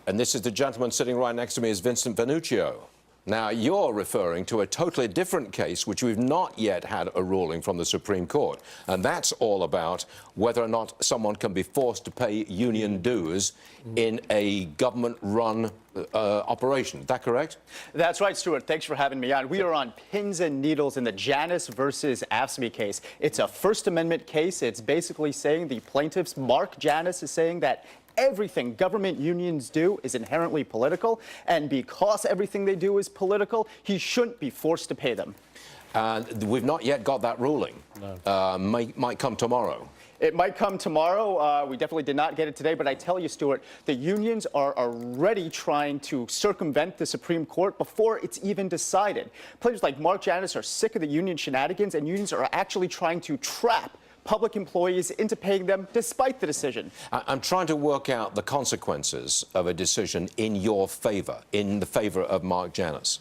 And this is the gentleman sitting right next to me is Vincent Vernuccio. Now, you're referring to a totally different case, which we've not yet had a ruling from the Supreme Court. And that's all about whether or not someone can be forced to pay union dues in a government-run operation. Is that correct? That's right, Stuart. Thanks for having me on. We are on pins and needles in the Janus versus AFSCME case. It's a First Amendment case. It's basically saying the plaintiffs, Mark Janus, is saying that everything government unions do is inherently political, and because everything they do is political, he shouldn't be forced to pay them. We've not yet got that ruling. No. Might come tomorrow. It might come tomorrow. We definitely did not get it today, but I tell you, Stuart, the unions are already trying to circumvent the Supreme Court before it's even decided. Players like Mark Janus are sick of the union shenanigans, and unions are actually trying to trap public employees into paying them despite the decision. I'm trying to work out the consequences of a decision in your favor, in the favor of Mark Janus.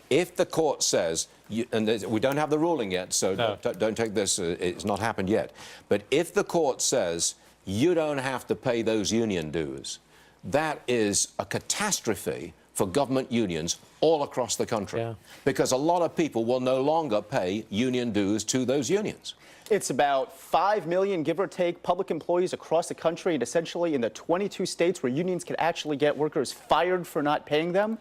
If the court says, and we don't have the ruling yet, so no. don't take this, it's not happened yet, but if the court says you don't have to pay those union dues, that is a catastrophe for government unions all across the country. Yeah. Because a lot of people will no longer pay union dues to those unions. It's about 5 million, give or take, public employees across the country, and essentially in the 22 states where unions can actually get workers fired for not paying them.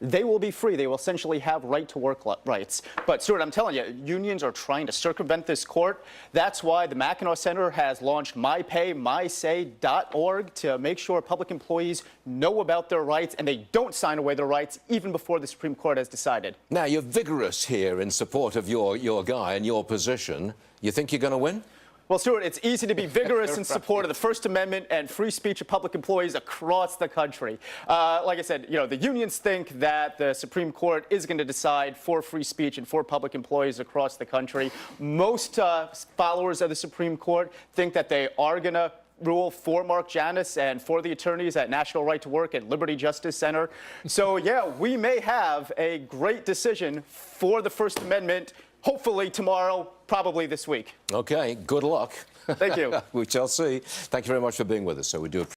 They will be free. They will essentially have right-to-work rights. But, Stuart, I'm telling you, unions are trying to circumvent this court. That's why the Mackinac Center has launched mypaymysay.org to make sure public employees know about their rights and they don't sign away their rights even before the Supreme Court has decided. Now, you're vigorous here in support of your guy and your position. You think you're going to win? Well, Stuart, it's easy to be vigorous in support of the First Amendment and free speech of public employees across the country. Like I said, you know, the unions think that the Supreme Court is going to decide for free speech and for public employees across the country. Most followers of the Supreme Court think that they are going to rule for Mark Janus and for the attorneys at National Right to Work and Liberty Justice Center. So, yeah, we may have a great decision for the First Amendment, hopefully tomorrow, probably this week. Okay, good luck. Thank you. We shall see. Thank you very much for being with us. So we do appreciate